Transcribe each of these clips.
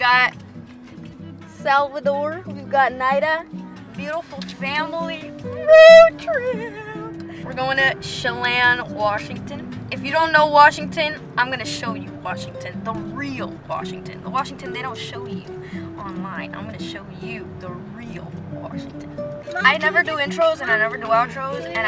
got Salvador, we've got Nida, beautiful family road trip. We're going to Chelan, Washington. If you don't know Washington, I'm gonna show you Washington, the real Washington. The Washington they don't show you online. I'm gonna show you the real Washington. I never do intros and I never do outros, and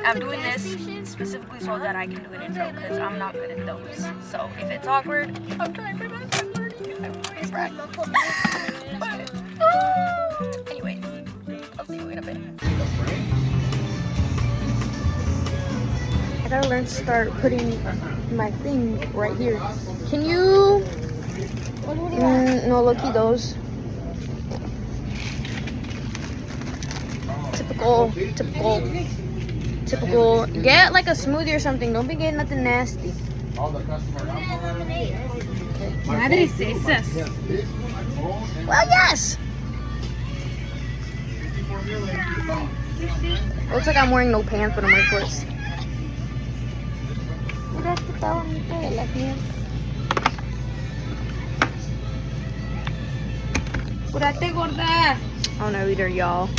I'm doing this specifically so that I can do an intro because I'm not good at those. So if it's awkward, I'm trying my best. I'm learning. I'm really practicing. Anyways, I'll see you in a bit. I gotta learn to start putting my thing right here. Can you? No, looky those. Typical. Get like a smoothie or something. Don't be getting nothing nasty. Madre cesas. Well, yes. Looks like I'm wearing no pants, but I'm wearing shorts. Mira, esto está bonito de las mías. Apúrate, gorda. Oh no, either y'all.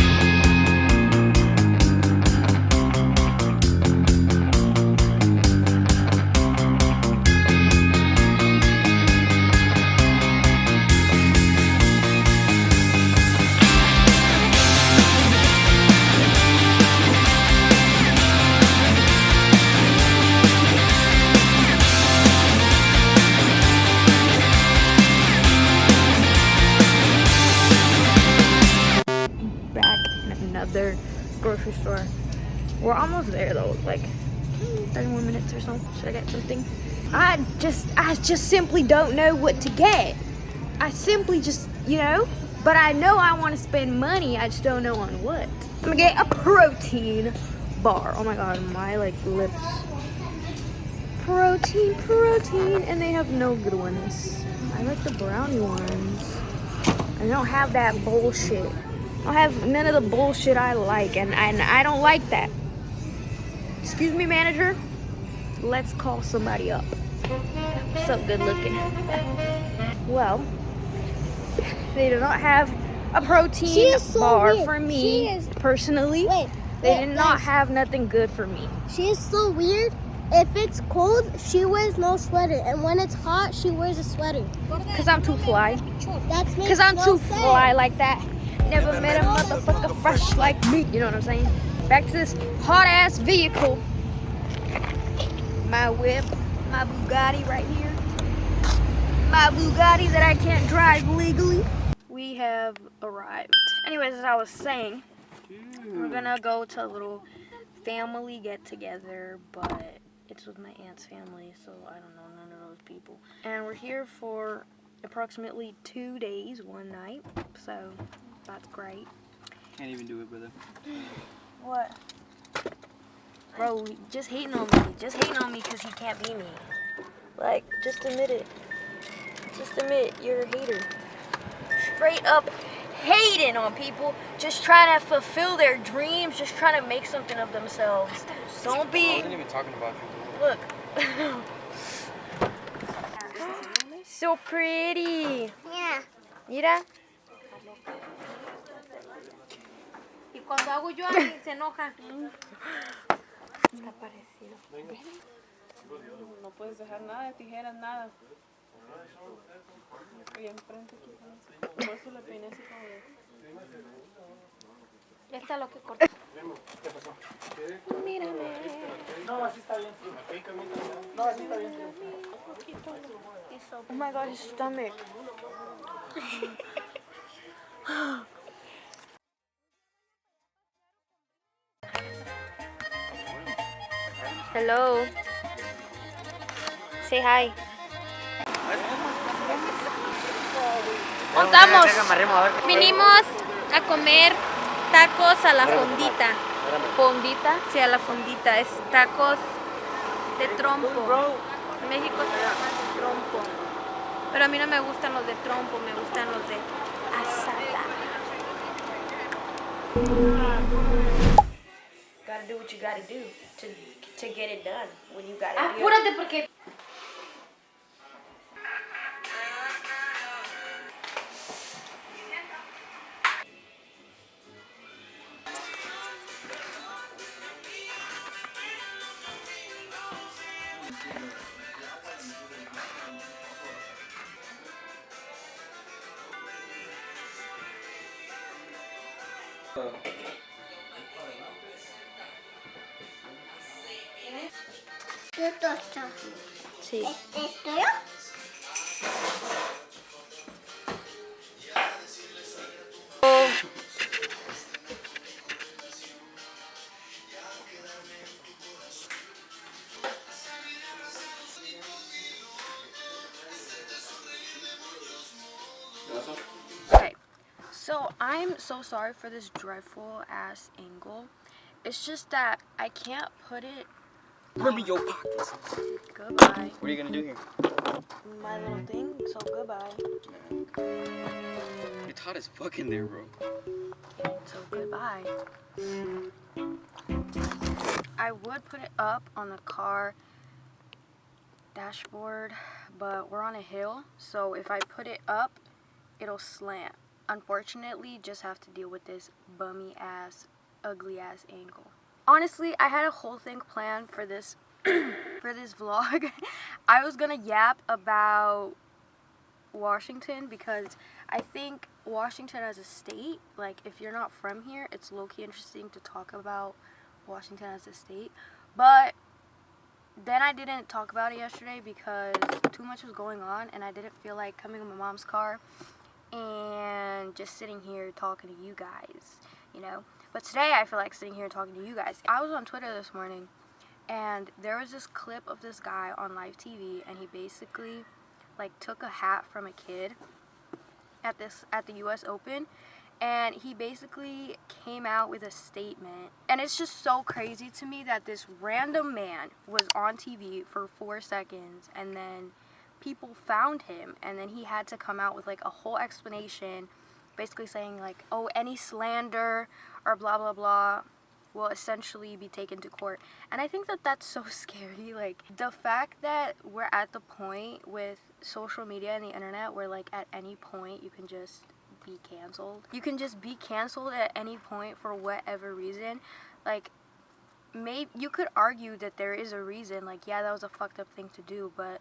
Another grocery store. We're almost there though, like 30 more minutes or so. Should I get something? I just simply don't know what to get. I simply just, but I know I want to spend money. I just don't know on what. I'm gonna get a protein bar. Oh my god, my lips. Protein, and they have no good ones. I like the brownie ones. I don't have that bullshit. I have none of the bullshit I like, and I don't like that. Excuse me, manager. Let's call somebody up. What's up, good looking? Well, they do not have a protein bar for me personally. They did not have nothing good for me. She is so weird. If it's cold, she wears no sweater, and when it's hot, she wears a sweater. Cause I'm too fly. Cause I'm too fly like that. Never met a motherfucker fresh like me. You know what I'm saying? Back to this hot ass vehicle. My whip, my Bugatti right here. My Bugatti that I can't drive legally. We have arrived. Anyways, as I was saying, we're gonna go to a little family get together, but it's with my aunt's family, so I don't know none of those people. And we're here for approximately 2 days, 1 night, so that's great. Can't even do it, brother. What? Bro, just hating on me. Just hating on me because he can't be me. Like, just admit it. Just admit you're a hater. Straight up hating on people. Just trying to fulfill their dreams. Just trying to make something of themselves. Don't be... I wasn't even talking about you. Look. So pretty. Yeah. Mira. Y cuando hago yo se enoja. Está parecido. No puedes dejar nada de tijeras, nada. Y enfrente aquí. Por eso le peiné así como de... Esta es lo que corta. ¿Qué pasó? Mírame. No, así está bien. No, así está bien. Oh my god, his stomach. Hello. Say hi. Contamos. Vinimos a comer tacos a la fondita. ¿Fondita? Sí, a la fondita. Es tacos de trompo. En México se llama de trompo. Pero a mí no me gustan los de trompo, me gustan los de asada. Gotta do what you gotta do to get it done when you gotta do it. Apúrate porque... ¿Qué tosta? Sí. ¿Esto yo? Okay, so I'm so sorry for this dreadful ass angle. It's just that I can't put it. Remember your pockets. Goodbye. What are you gonna do here? My little thing, so goodbye. It's hot as fuck in there, bro. So goodbye. I would put it up on the car dashboard, but we're on a hill, so if I put it up, it'll slant. Unfortunately, just have to deal with this bummy ass, ugly ass angle. Honestly, I had a whole thing planned for this for this vlog. I was gonna yap about Washington because I think Washington as a state, like if you're not from here, it's low-key interesting to talk about Washington as a state. But then I didn't talk about it yesterday because too much was going on and I didn't feel like coming in my mom's car and just sitting here talking to you guys, you know. But today I feel like sitting here talking to you guys. I was on Twitter this morning and there was this clip of this guy on live TV and he basically like took a hat from a kid at the US Open, and he basically came out with a statement. And it's just so crazy to me that this random man was on TV for 4 seconds and then people found him and then he had to come out with like a whole explanation basically saying like, oh, any slander or blah blah blah will essentially be taken to court. And I think that that's so scary. Like the fact that we're at the point with social media and the internet where like at any point you can just be canceled. You can just be canceled at any point for whatever reason. Like maybe you could argue that there is a reason, like yeah, that was a fucked up thing to do, but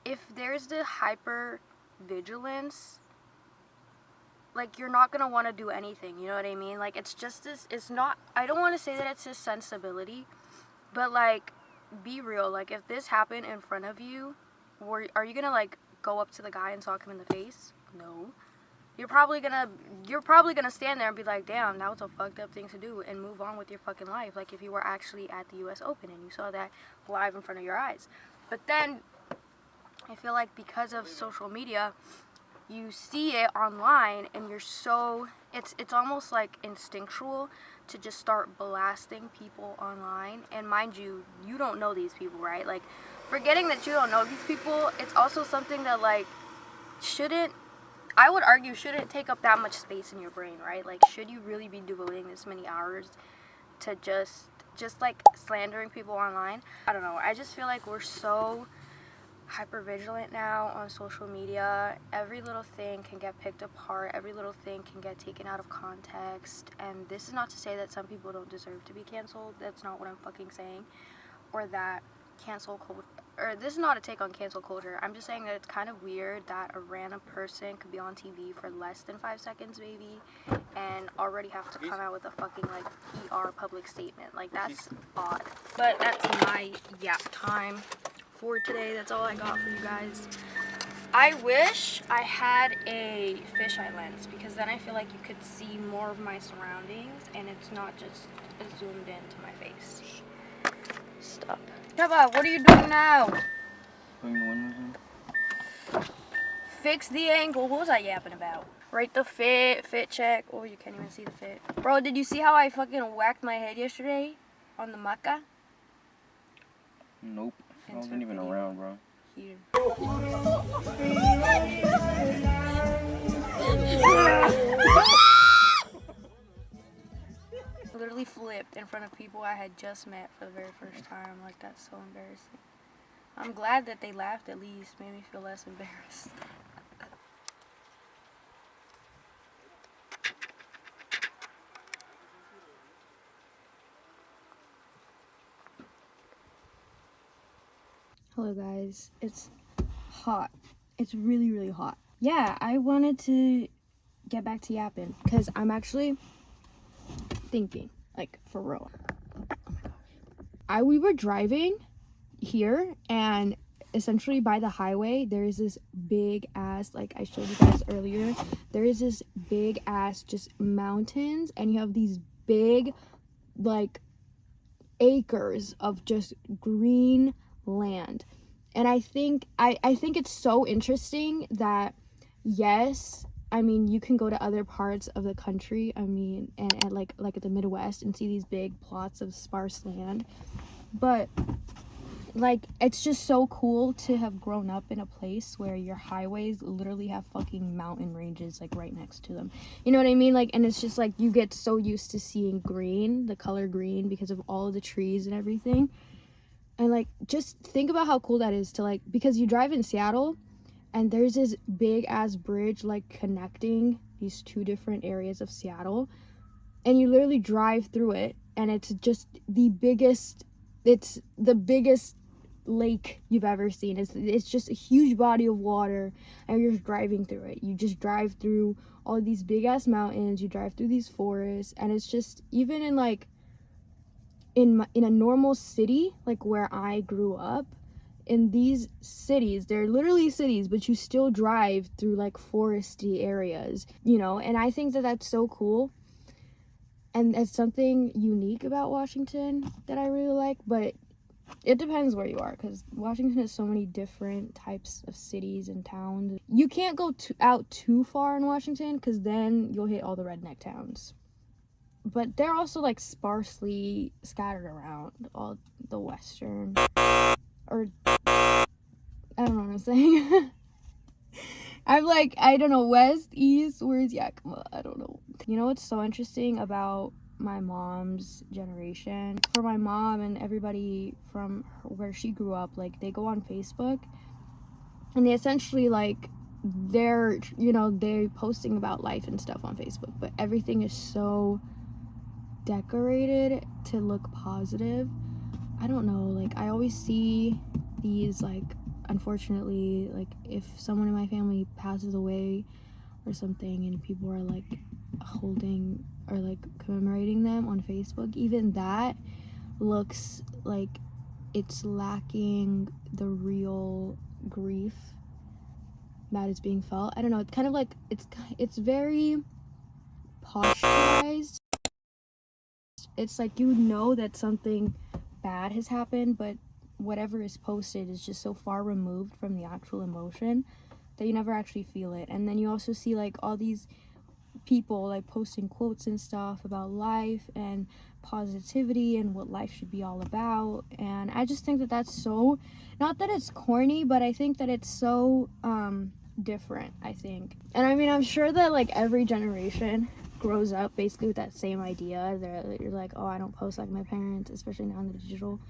if there's the hyper vigilance, like you're not gonna want to do anything, you know what I mean? Like it's just this, it's not, I don't want to say that it's a sensibility, but like be real. Like if this happened in front of you, are you gonna like go up to the guy and sock him in the face? No. You're probably gonna stand there and be like, damn, that was a fucked up thing to do, and move on with your fucking life. Like if you were actually at the US Open and you saw that live in front of your eyes. But then I feel like because of social media, you see it online and you're so, it's almost like instinctual to just start blasting people online. And mind you, you don't know these people, right? Like forgetting that you don't know these people, it's also something that like shouldn't, I would argue, shouldn't take up that much space in your brain, right? Like should you really be devoting this many hours to just like slandering people online? I don't know. I just feel like we're so hyper vigilant now on social media. Every little thing can get picked apart, every little thing can get taken out of context, and this is not to say that some people don't deserve to be canceled. That's not what I'm fucking saying. Or that cancel culture, or this is not a take on cancel culture. I'm just saying that it's kind of weird that a random person could be on TV for less than 5 seconds maybe and already have to come out with a fucking like PR public statement. Like that's odd. But that's my yap time for today. That's all I got for you guys. I wish I had a fisheye lens because then I feel like you could see more of my surroundings and it's not just zoomed into my face. Stop. Trevor, what are you doing now? Putting the windows in. Fix the angle. What was I yapping about? Rate the fit check. Oh, you can't even see the fit. Bro, did you see how I fucking whacked my head yesterday on the maca? Nope. I wasn't even around, bro. Here. Literally flipped in front of people I had just met for the very first time. Like, that's so embarrassing. I'm glad that they laughed at least. Made me feel less embarrassed. Hello guys, it's hot. It's really, really hot. Yeah, I wanted to get back to yapping because I'm actually thinking, like, for real. Oh my gosh. We were driving here, and essentially by the highway, there is this big ass, like I showed you guys earlier, there is this big ass just mountains, and you have these big, like, acres of just green land. And I think it's so interesting that, yes, I mean, you can go to other parts of the country, I mean, and like the Midwest, and see these big plots of sparse land, but like, it's just so cool to have grown up in a place where your highways literally have fucking mountain ranges like right next to them. You know what I mean? Like, and it's just like you get so used to seeing green, the color green, because of all of the trees and everything. And like, just think about how cool that is to, like, because you drive in Seattle and there's this big ass bridge like connecting these two different areas of Seattle, and you literally drive through it, and it's just the biggest lake you've ever seen. It's just a huge body of water, and you're just driving through it. You just drive through all these big ass mountains, you drive through these forests, and it's just, even in like in a normal city like where I grew up, in these cities, they're literally cities, but you still drive through like foresty areas, you know. And I think that that's so cool, and it's something unique about Washington that I really like. But it depends where you are, because Washington has so many different types of cities and towns. You can't go out too far in Washington, because then you'll hit all the redneck towns. But they're also like sparsely scattered around all the western, or I don't know what I'm saying. I'm like, I don't know, west, east, where's Yakima? I don't know. You know what's so interesting about my mom's generation? For my mom and everybody from where she grew up, like, they go on Facebook, and they essentially, like, they're posting about life and stuff on Facebook, but everything is so decorated to look positive. I don't know, like, I always see these, like, unfortunately, like, if someone in my family passes away or something, and people are like holding or like commemorating them on Facebook, even that looks like it's lacking the real grief that is being felt. I don't know, it's kind of like, it's very posturized. It's like, you know that something bad has happened, but whatever is posted is just so far removed from the actual emotion that you never actually feel it. And then you also see like all these people like posting quotes and stuff about life and positivity and what life should be all about. And I just think that that's so, not that it's corny, but I think that it's so different, I think. And I mean, I'm sure that like every generation grows up basically with that same idea that you're like, oh, I don't post like my parents, especially now in the digital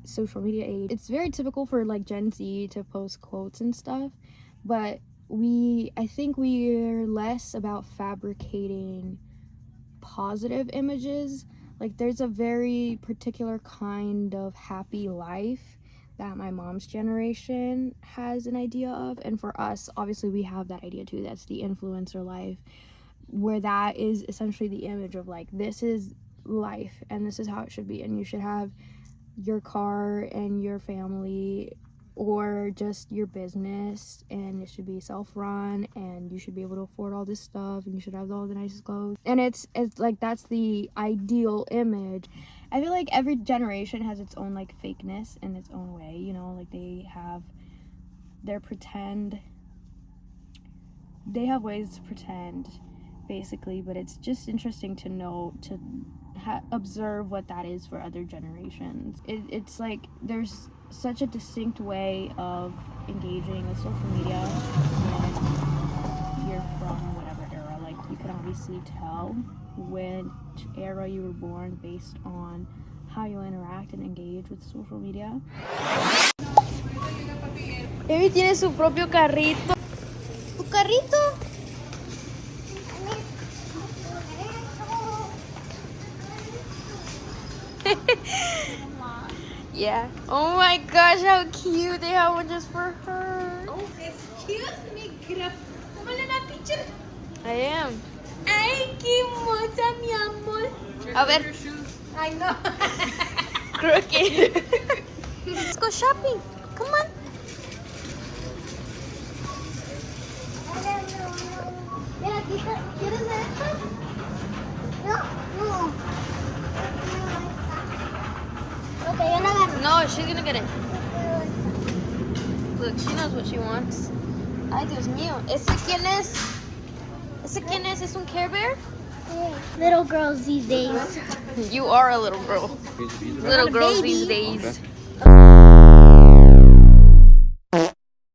social media age. It's very typical for like Gen Z to post quotes and stuff, but I think we're less about fabricating positive images. Like, there's a very particular kind of happy life that my mom's generation has an idea of, and for us, obviously, we have that idea too. That's the influencer life, where that is essentially the image of like, this is life and this is how it should be, and you should have your car and your family, or just your business, and it should be self-run, and you should be able to afford all this stuff, and you should have all the nicest clothes, and it's like, that's the ideal image. I feel like every generation has its own like fakeness in its own way, you know, like they have ways to pretend basically, but it's just interesting to know, to observe what that is for other generations. It's like there's such a distinct way of engaging with social media when you're from whatever era. Like, you can obviously tell which era you were born based on how you interact and engage with social media. Amy tiene su propio carrito. ¿Tu carrito? Yeah. Oh my gosh, how cute. They have one just for her. Excuse me, tómale una picture. I am. Ay, qué hermosa, mi amor. A ver. I know. Crooked. Let's go shopping. Come on. Mira, ¿quieres ver estas? No. Ok, yo la agarro. No, she's gonna get it. Look, she knows what she wants. Ay, Dios mío. ¿Ese quién es? ¿Ese quién es? ¿Es un Care Bear? Little girls these days. You are a little girl. Little girls these days. Okay.